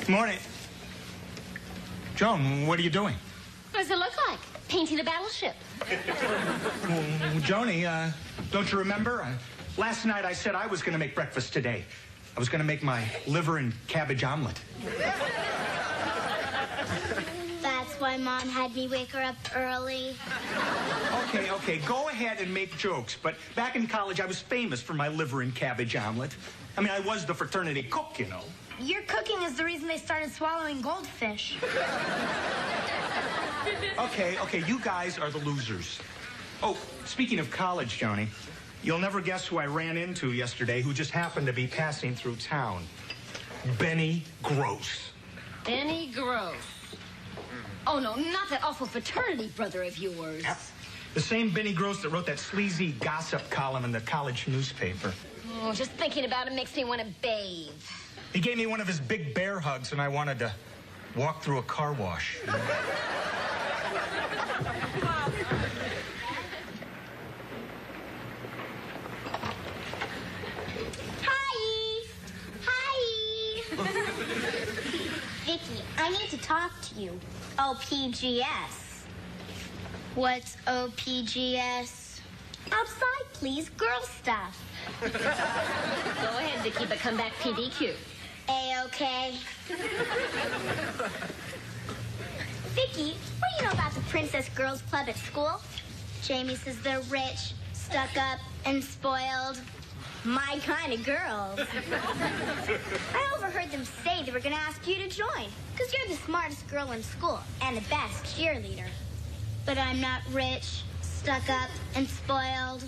Morning. Joan, what are you doing? What does it look like? Painting a battleship. Joni, don't you remember? Last night I said I was going to make breakfast today. I was going to make my liver and cabbage omelet. That's why Mom had me wake her up early. Okay, go ahead and make jokes. But back in college, I was famous for my liver and cabbage omelet. I mean, I was the fraternity cook, you know. Your cooking is the reason they started swallowing goldfish. Okay, you guys are the losers. Oh, speaking of college, Joni, you'll never guess who I ran into yesterday who just happened to be passing through town. Benny Gross. Benny Gross. Oh, no, not that awful fraternity brother of yours. Yep. The same Benny Gross that wrote that sleazy gossip column in the college newspaper. Oh, just thinking about him makes me want to bathe. He gave me one of his big bear hugs, and I wanted to walk through a car wash. Vicky, I need to talk to you. OPGS. What's OPGS? Outside, please. Girl stuff. Go ahead, Vicky, but come back PDQ. A-okay. Vicky, what do you know about the Princess Girls Club at school? Jamie says they're rich, stuck up, and spoiled. My kind of girls. I overheard them say they were going to ask you to join, because you're the smartest girl in school and the best cheerleader. But I'm not rich, stuck up, and spoiled.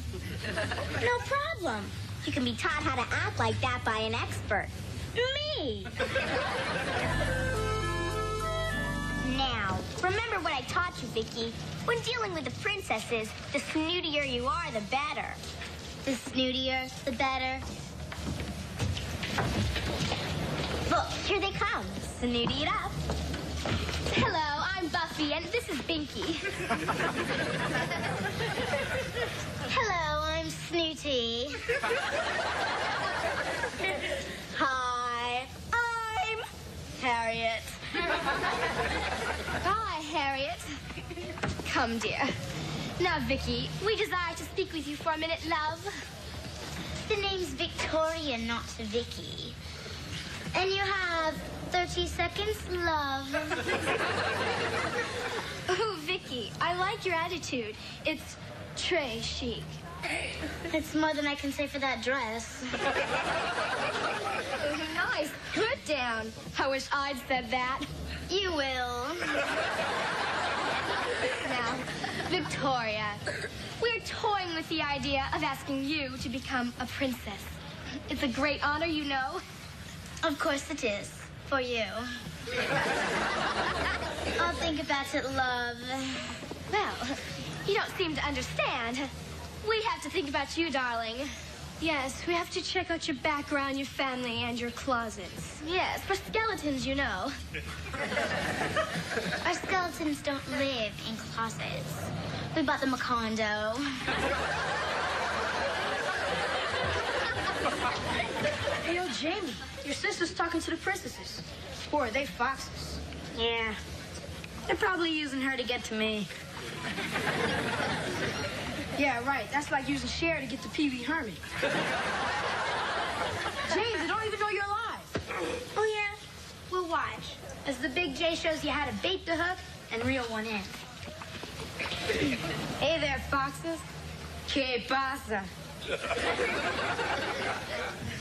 No problem. You can be taught how to act like that by an expert. Me. Now, remember what I taught you, Vicky. When dealing with the princesses, the snootier you are, the better. The snootier, the better. Look, here they come. Snooty it up. Hello, I'm Buffy, and this is Binky. Hello, I'm Snooty. Hi, I'm Harriet. Hi, Harriet. Come, dear. Now, Vicky, we desire to speak with you for a minute, love. The name's Victoria, not Vicky. And you have 30 seconds, love. Oh, Vicky, I like your attitude. It's très chic. It's more than I can say for that dress. Oh, nice. Put down. I wish I'd said that. You will. Now, Victoria, we're toying with the idea of asking you to become a princess. It's a great honor, you know. Of course it is. For you. I'll think about it, love. Well, you don't seem to understand. We have to think about you, darling. Yes, we have to check out your background, your family, and your closets. Yes, for skeletons, you know. Our skeletons don't live in closets. We bought them a condo. Hey, yo, Jamie, your sister's talking to the princesses. Or are they foxes? Yeah. They're probably using her to get to me. Yeah, right. That's like using Cher to get to Pee Wee Herman. James, I don't even know you're alive. Oh, yeah? We'll watch. As the Big J shows you how to bait the hook and reel one in. Hey there, foxes. ¿Qué pasa?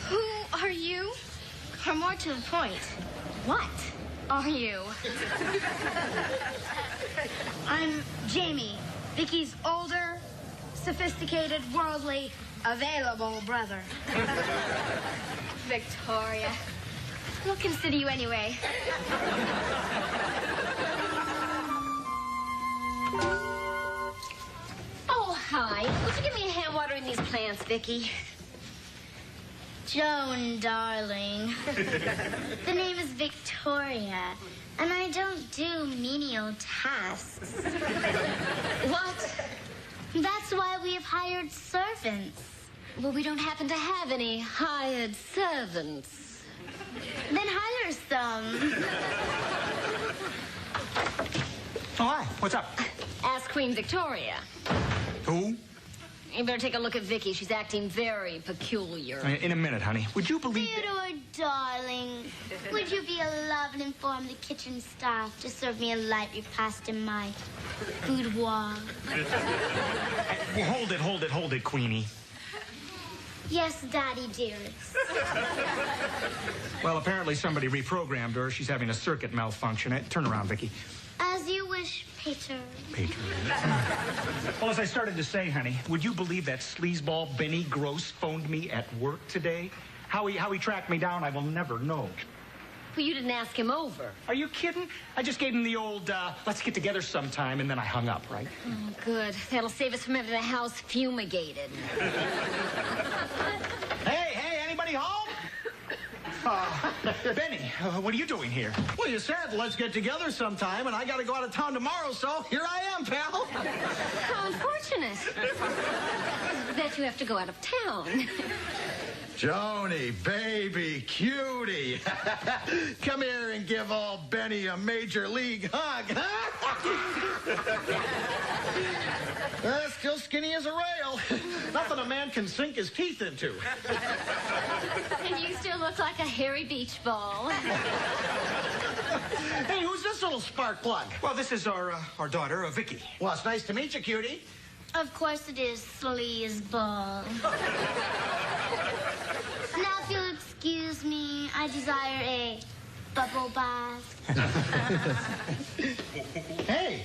Who are you? Or more to the point, what Are you? I'm Jamie, Vicky's older, sophisticated, worldly, available brother. Victoria. We'll consider you anyway. Oh, hi. Would you give me a hand watering these plants, Vicky? Joan, darling. The name is Victoria, and I don't do menial tasks. What? That's why we have hired servants. Well, we don't happen to have any hired servants. Then hire order some. Oh, hi. What's up? Ask Queen Victoria. Who? You better take a look at Vicky. She's acting very peculiar. In a minute, honey. Would you believe... Theodore, darling, would you be a love and inform the kitchen staff to serve me a light repast in my boudoir? Well, hold it, Queenie. Yes, Daddy dearest. Well, apparently somebody reprogrammed her. She's having a circuit malfunction. Turn around, Vicky. As you wish, Peter. Well, as I started to say, honey, would you believe that sleazeball Benny Gross phoned me at work today? How he tracked me down, I will never know. Well, you didn't ask him over. Are you kidding? I just gave him the old, let's get together sometime, and then I hung up, right? Oh, good. That'll save us from having the house fumigated. Hey, anybody home? Benny, what are you doing here? Well, you said let's get together sometime, and I got to go out of town tomorrow, so here I am, pal. How unfortunate. That you have to go out of town. Joni, baby, cutie. Come here and give old Benny a major league hug. Still skinny as a rail. Nothing a man can sink his teeth into. And you still look like a hairy beach ball. Hey, who's this little spark plug? Well, this is our daughter, Vicky. Well, it's nice to meet you, cutie. Of course it is, sleazeball. Now, if you'll excuse me, I desire a bubble bath. Hey,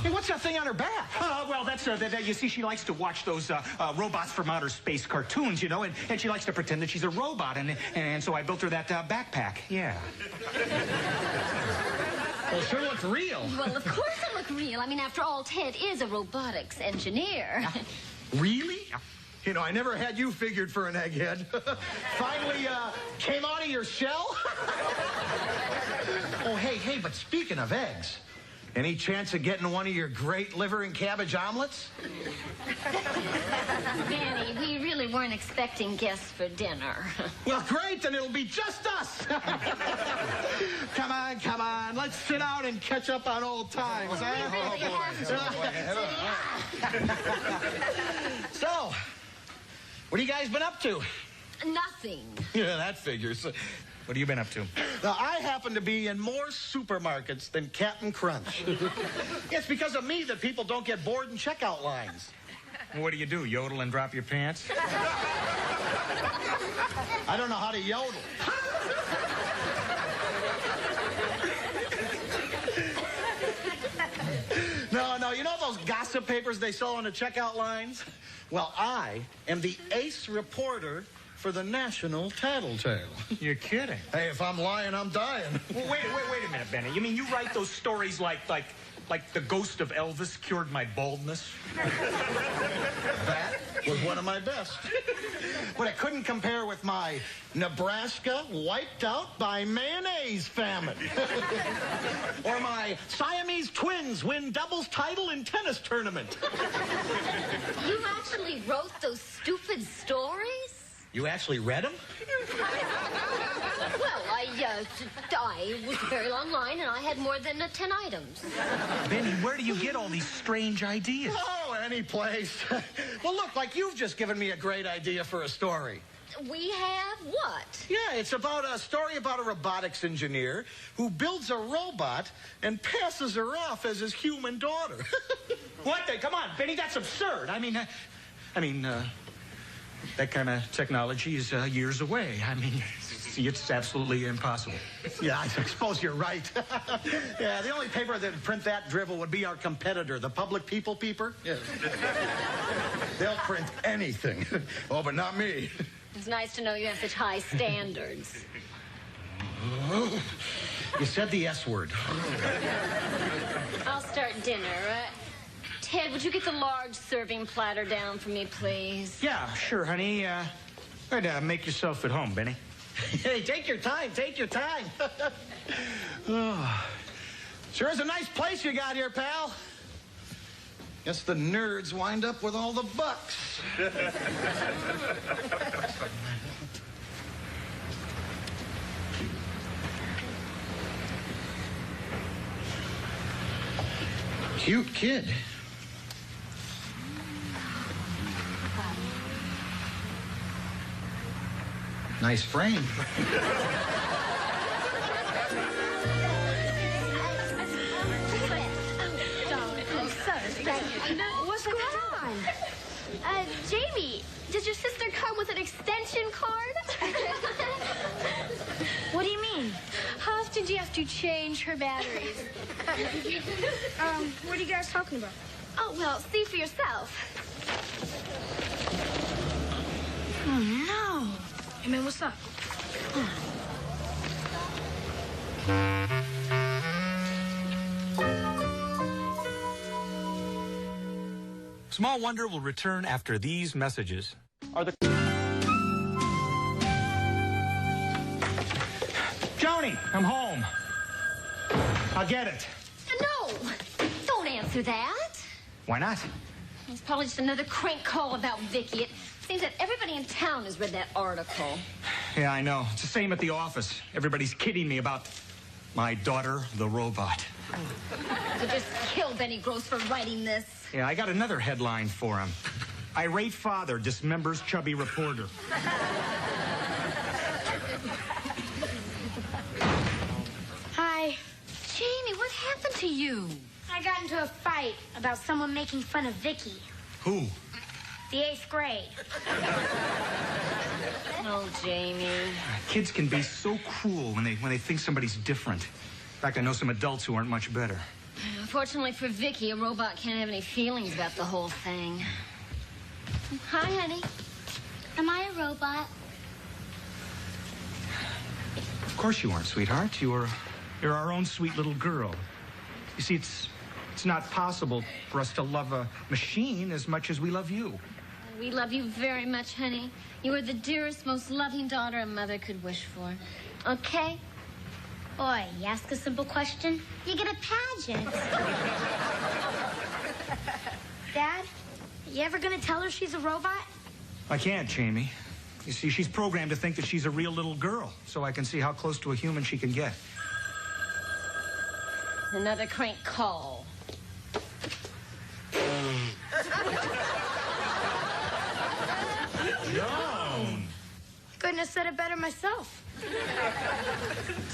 what's that thing on her back? Well, that's, you see, she likes to watch those robots from outer space cartoons, you know, and she likes to pretend that she's a robot, and so I built her that backpack, yeah. Well, sure looks real. Well, of course it looked real. I mean, after all, Ted is a robotics engineer. Really? You know, I never had you figured for an egghead. Finally, came out of your shell? Oh, hey, but speaking of eggs, any chance of getting one of your great liver and cabbage omelets? Benny, we really weren't expecting guests for dinner. Well, great, then it'll be just us. Come on, let's sit down and catch up on old times, So, what have you guys been up to? Nothing. Yeah, that figures. What have you been up to? Now, I happen to be in more supermarkets than Captain Crunch. It's because of me that people don't get bored in checkout lines. What do? Yodel and drop your pants? I don't know how to yodel. No, you know those gossip papers they sell on the checkout lines? Well, I am the ace reporter for the National Tattletale. You're kidding. Hey, if I'm lying, I'm dying. Well, wait a minute, Benny. You mean you write those stories like the ghost of Elvis cured my baldness? That was one of my best. But it couldn't compare with my Nebraska wiped out by mayonnaise famine. Or my Siamese twins win doubles title in tennis tournament. You actually wrote those stupid stories? You actually read them? Well, I was a very long line, and I had more than 10 items. Benny, where do you get all these strange ideas? Oh, any place. Well, look, like you've just given me a great idea for a story. We have what? Yeah, it's about a story about a robotics engineer who builds a robot and passes her off as his human daughter. What? Come on, Benny, that's absurd. I mean, that kind of technology is years away. I mean, it's absolutely impossible. Yeah, I suppose you're right. Yeah, the only paper that'd print that drivel would be our competitor, the Public People Peeper. Yeah. They'll print anything. Oh, but not me. It's nice to know you have such high standards. You said the S word. I'll start dinner. Ted, would you get the large serving platter down for me, please? Yeah, sure, honey. Go ahead, make yourself at home, Benny. Hey, take your time, take your time. Oh, sure is a nice place you got here, pal. Guess the nerds wind up with all the bucks. Cute kid. Nice frame. What's going on? Jamie, does your sister come with an extension cord? What do you mean? How often do you have to change her batteries? What are you guys talking about? Oh, well, see for yourself. Oh, no. Hey, man, what's up? Small Wonder will return after these messages. Joni, I'm home. I'll get it. No, don't answer that. Why not? It's probably just another crank call about Vicky. It seems that everybody in town has read that article. Yeah, I know. It's the same at the office. Everybody's kidding me about my daughter, the robot. So just kill Benny Gross for writing this. Yeah, I got another headline for him. Irate father dismembers chubby reporter. Hi. Jamie, what happened to you? I got into a fight about someone making fun of Vicky. Who? The 8th grade. Oh, Jamie. Kids can be so cruel when they think somebody's different. In fact, I know some adults who aren't much better. Unfortunately for Vicky, a robot can't have any feelings about the whole thing. Hi, honey. Am I a robot? Of course you aren't, sweetheart. You're our own sweet little girl. You see, it's not possible for us to love a machine as much as we love you. We love you very much, honey. You are the dearest, most loving daughter a mother could wish for. Okay? Boy, you ask a simple question, you get a pageant. Dad, you ever gonna tell her she's a robot? I can't, Jamie. You see, she's programmed to think that she's a real little girl, so I can see how close to a human she can get. Another crank call. Joan! Couldn't have said it better myself.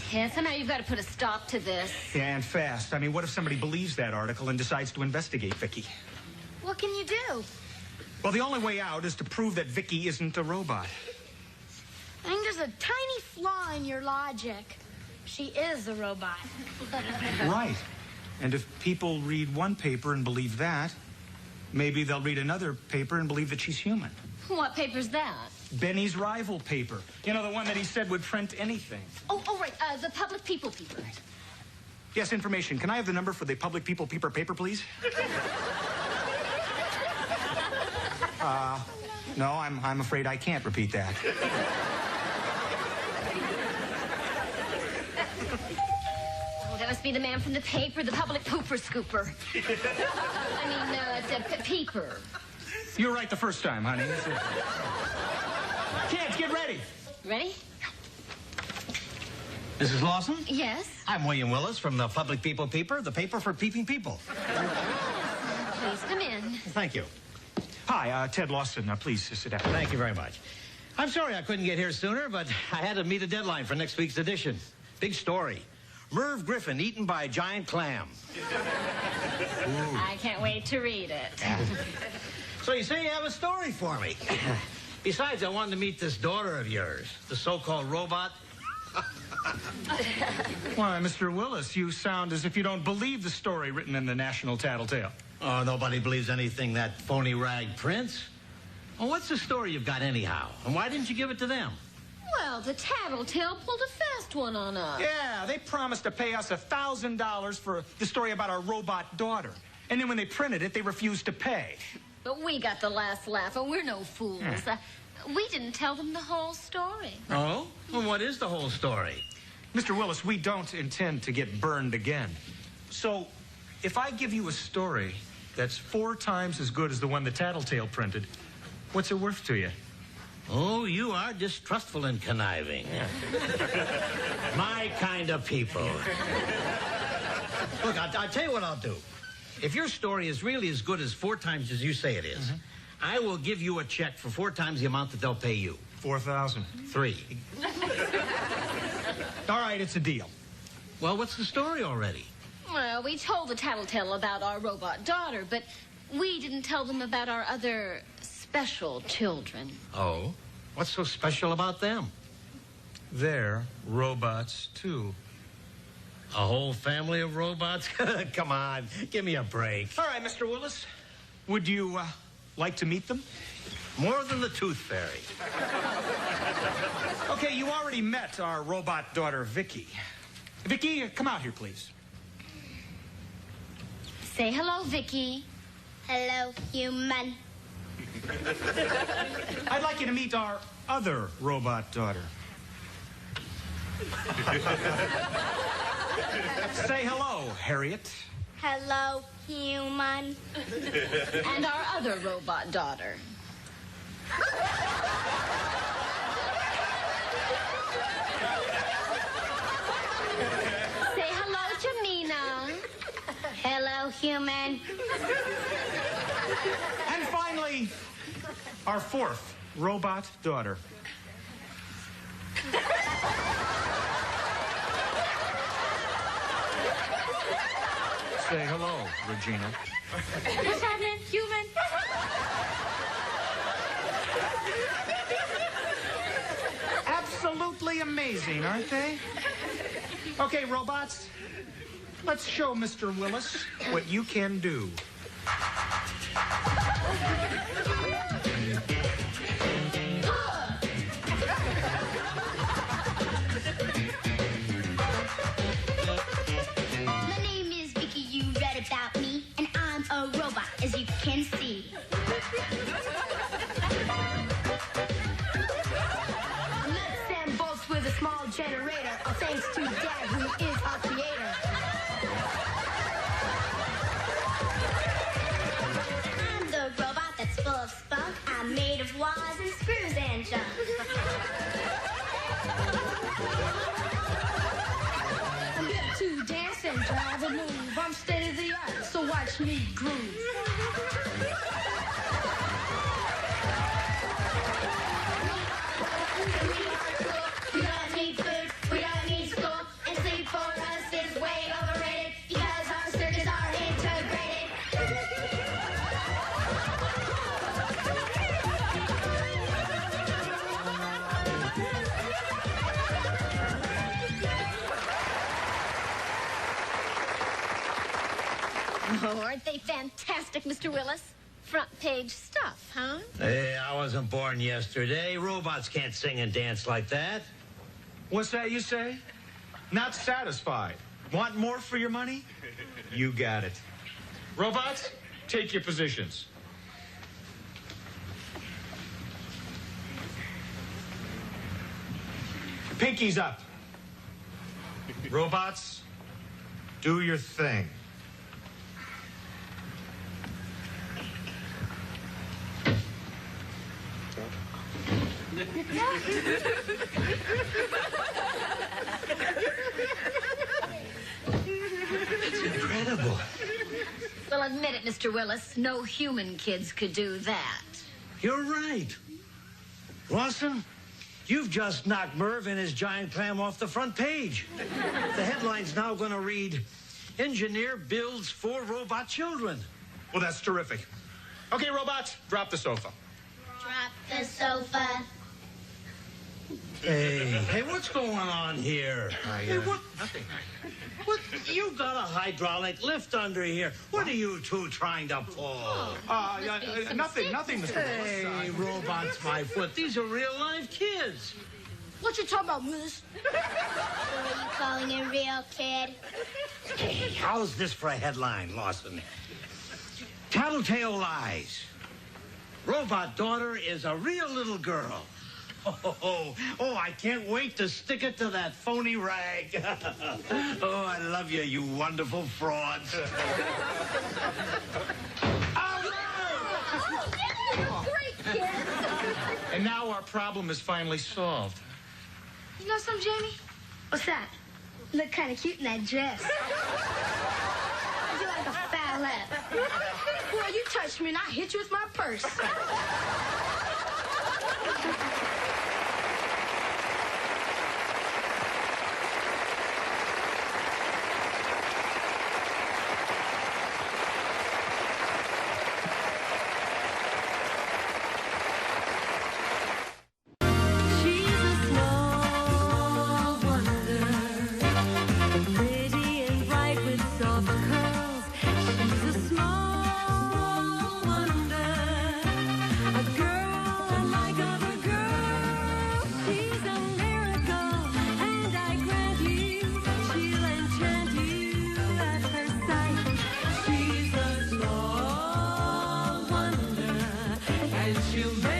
Ted, somehow you've got to put a stop to this. Yeah, and fast. I mean, what if somebody believes that article and decides to investigate Vicky? What can you do? Well, the only way out is to prove that Vicky isn't a robot. I think there's a tiny flaw in your logic. She is a robot. Right. And if people read one paper and believe that, maybe they'll read another paper and believe that she's human. What paper's that? Benny's rival paper. You know, the one that he said would print anything. Oh, right. The Public People paper. Yes, information. Can I have the number for the Public People paper, please? No, I'm afraid I can't repeat that. Oh, that must be the man from the paper, the Public Pooper Scooper. I mean, it's a peeper. You were right the first time, honey. Kids, get ready. Ready? Mrs. Lawson? Yes. I'm William Willis from the Public People Peeper, the paper for peeping people. Please come in. Thank you. Hi, Ted Lawson. Please sit down. Thank you very much. I'm sorry I couldn't get here sooner, but I had to meet a deadline for next week's edition. Big story. Merv Griffin eaten by a giant clam. I can't wait to read it. So you say you have a story for me. Besides, I wanted to meet this daughter of yours, the so-called robot. Why, Mr. Willis, you sound as if you don't believe the story written in the National Tattletale. Oh, nobody believes anything that phony rag prints. Well, what's the story you've got anyhow? And why didn't you give it to them? Well, the Tattletale pulled a fast one on us. Yeah, they promised to pay us $1,000 for the story about our robot daughter. And then when they printed it, they refused to pay. But we got the last laugh, and we're no fools. We didn't tell them the whole story. Oh? Well, what is the whole story? Mr. Willis, we don't intend to get burned again. So, if I give you a story that's 4 times as good as the one the Tattletale printed, what's it worth to you? Oh, you are distrustful and conniving. My kind of people. Look, I'll tell you what I'll do. if your story is really as good as 4 times as you say it is, I will give you a check for 4 times the amount that they'll pay you. 4,000. 3. All right, it's a deal. Well, what's the story already? Well, we told the tattletale about our robot daughter, but we didn't tell them about our other special children. Oh? What's so special about them? They're robots, too. A whole family of robots? Come on, give me a break. All right, Mr. Willis. Would you like to meet them? More than the Tooth Fairy. Okay, you already met our robot daughter, Vicky. Vicky, come out here, please. Say hello, Vicky. Hello, human. I'd like you to meet our other robot daughter. Say hello, Harriet. Hello, human. And our other robot daughter. Say hello to Mina. Hello, human. And finally, our 4th robot daughter. Say hello, Regina. What's happening, human? Absolutely amazing, aren't they? Okay, robots, let's show Mr. Willis what you can do. My name is Vicky, you read about me, and I'm a robot, as you can see. Sam bolts with a small generator, all thanks to Dad, who is our creator. I'm the robot that's full of spunk. I'm made of wires and screws and junk. I'm built to dance and drive and move. I'm state of the art, so watch me groove. We don't need food, we don't need school, and sleep for us is way overrated because our circuits are integrated. Oh, aren't they fantastic, Mr. Willis? Front page stuff, huh? Hey, I wasn't born yesterday. Robots can't sing and dance like that. What's that you say? Not satisfied. Want more for your money? You got it. Robots, take your positions. Pinkies up. Robots, do your thing. It's incredible. Well, admit it, Mr. Willis. No human kids could do that. You're right. Lawson, you've just knocked Merv and his giant clam off the front page. The headline's now going to read, Engineer builds 4 robot children. Well, that's terrific. Okay, robots, drop the sofa. Drop the sofa. Hey, what's going on here? Hey, what? Nothing. What? You got a hydraulic lift under here. What are you two trying to pull? Nothing, Mr. Willis. Hey, robots, my foot. These are real-life kids. What you talking about, Willis? Who are you calling a real kid? Hey, how's this for a headline, Lawson? Tattletale lies. Robot daughter is a real little girl. Oh, I can't wait to stick it to that phony rag. Oh, I love you, you wonderful frauds. Great kid. And now our problem is finally solved. You know something, Jamie? What's that? You look kind of cute in that dress. How'd you like a fat lap. Boy, you touched me and I hit you with my purse. You